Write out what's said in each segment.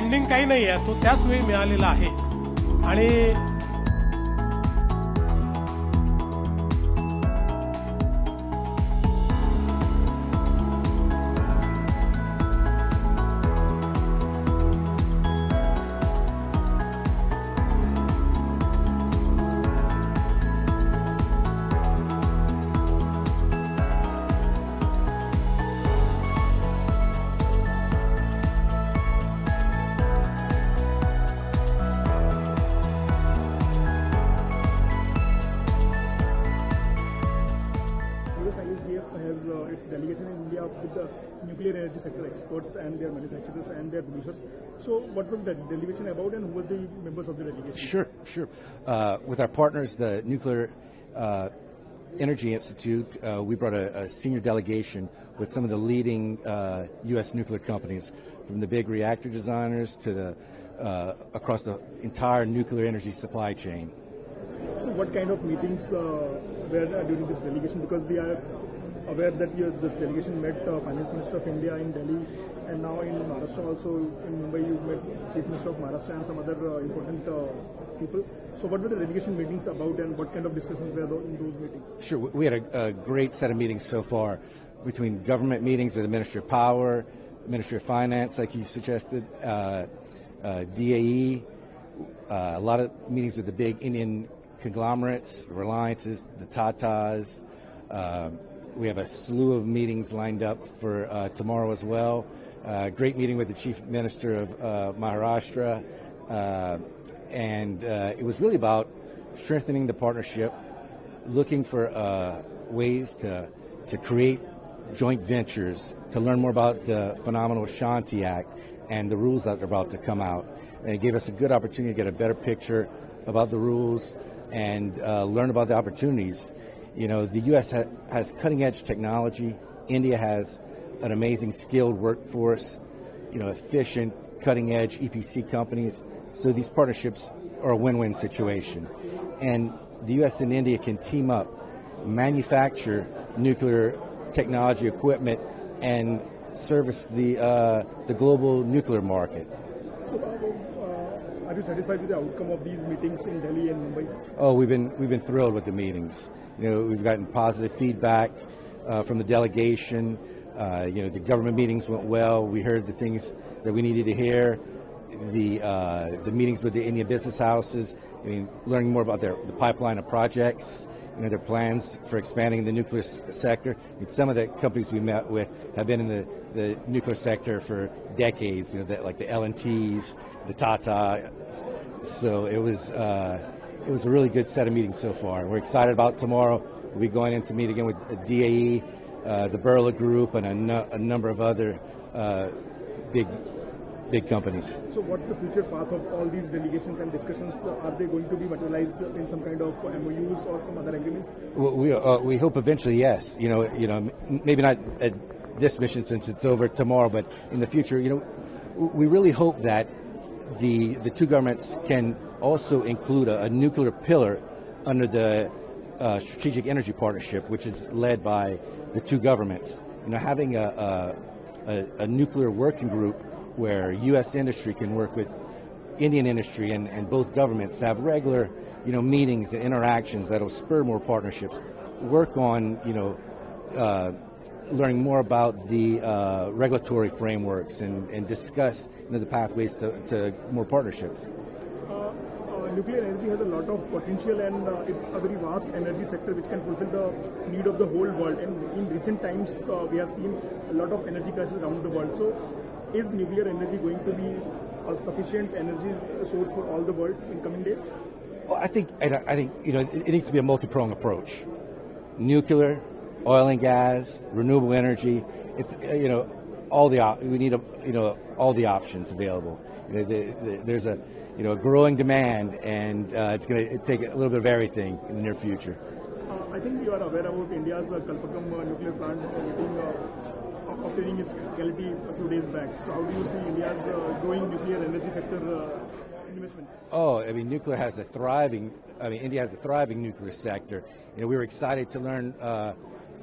Pending काही नाही आहे, तो त्याच वेळी मिळालेला आहे. आणि has its delegation in India with the nuclear energy sector experts and their manufacturers and their producers. So what was the delegation about and who were the members of the delegation? Sure. With our partners, the Nuclear Energy Institute, we brought a senior delegation with some of the leading U.S. nuclear companies, from the big reactor designers to the across the entire nuclear energy supply chain. So what kind of meetings were during this delegation? Because we are aware that this delegation met Finance Minister of India in Delhi, and now in Maharashtra also, in Mumbai you met Chief Minister of Maharashtra and some other important people. So what were the delegation meetings about and what kind of discussions were in those meetings? Sure, we had a great set of meetings so far, between government meetings with the Ministry of Power, Ministry of Finance, like you suggested, DAE, a lot of meetings with the big Indian conglomerates, the Reliances, the Tatas. We have a slew of meetings lined up for tomorrow as well. Great meeting with the Chief Minister of Maharashtra. And it was really about strengthening the partnership, looking for ways to create joint ventures, to learn more about the phenomenal Shanti Act and the rules that are about to come out. And it gave us a good opportunity to get a better picture about the rules and learn about the opportunities. You know, the U.S. has cutting-edge technology. India has an amazing skilled workforce, you know, efficient, cutting-edge EPC companies. So these partnerships are a win-win situation. And the U.S. and India can team up, manufacture nuclear technology equipment, and service the global nuclear market. So, are you satisfied with the outcome of these meetings in Delhi and Mumbai? Oh, we've been thrilled with the meetings. You know, we've gotten positive feedback from the delegation. You know, the government meetings went well. We heard the things that we needed to hear. The meetings with the Indian business houses. I mean, learning more about the pipeline of projects. You know, their plans for expanding the nuclear sector. I mean, some of the companies we met with have been in the nuclear sector for decades. You know, like the L&Ts, the Tata. So it was a really good set of meetings so far. We're excited about tomorrow. We'll be going in to meet again with DAE, the Birla Group, and a number of other big companies. So what's the future path of all these delegations and discussions? Are they going to be materialized in some kind of MOUs or some other agreements? Well, we hope eventually, yes. You know, maybe not at this mission since it's over tomorrow, but in the future, you know, we really hope that the two governments can also include a nuclear pillar under the Strategic Energy Partnership, which is led by the two governments. You know, having a nuclear working group where U.S. industry can work with Indian industry and both governments have regular, you know, meetings and interactions that'll spur more partnerships. Work on, you know, learning more about the regulatory frameworks and discuss, you know, the pathways to more partnerships. Nuclear energy has a lot of potential, and it's a very vast energy sector which can fulfill the need of the whole world. And in recent times, we have seen a lot of energy crises around the world. So, is nuclear energy going to be a sufficient energy source for all the world in coming days? Well, I think you know, it needs to be a multi-pronged approach. Nuclear, oil and gas, renewable energy. It's, you know, we need all the options available. You know, there's a growing demand, and it's going to take a little bit of everything in the near future. I think you are aware about India's Kalpakam nuclear plant obtaining its quality a few days back. So how do you see India's growing nuclear energy sector investments? Oh, I mean, India has a thriving nuclear sector. You know, we were excited to learn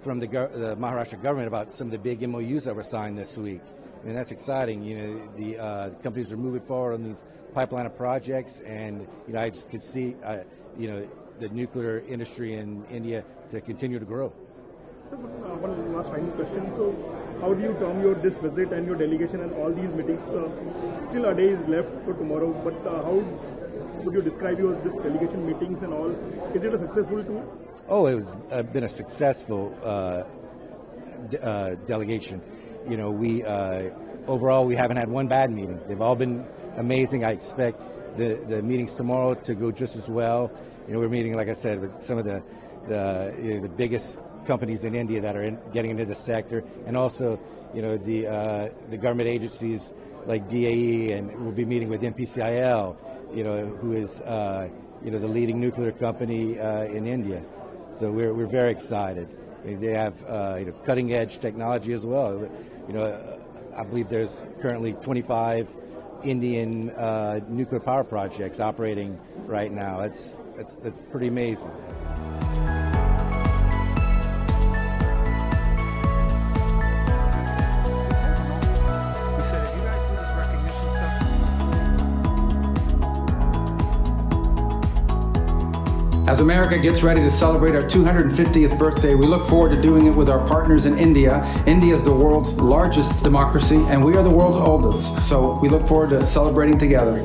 from the Maharashtra government about some of the big MOUs that were signed this week. and that's exciting. You know, the companies are moving forward on these pipeline of projects, and you know, I just could see, you know, the nuclear industry in India to continue to grow. So one last final question. So how do you term this visit and your delegation and all these meetings? Still a day is left for tomorrow, but how would you describe this delegation meetings and all? Is it a successful tour? Oh, it was been a successful delegation. You know, we overall we haven't had one bad meeting. They've all been amazing. I expect the meetings tomorrow to go just as well. You know, we're meeting, like I said, with some of the biggest companies in India that are getting into the sector, and also, you know, the government agencies like DAE, and we'll be meeting with NPCIL, you know, who is you know, the leading nuclear company in India. So we're very excited. I mean, they have you know, cutting edge technology as well. You know, I believe there's currently 25 Indian nuclear power projects operating right now. That's pretty amazing. As America gets ready to celebrate our 250th birthday, we look forward to doing it with our partners in India. India is the world's largest democracy, and we are the world's oldest, so we look forward to celebrating together.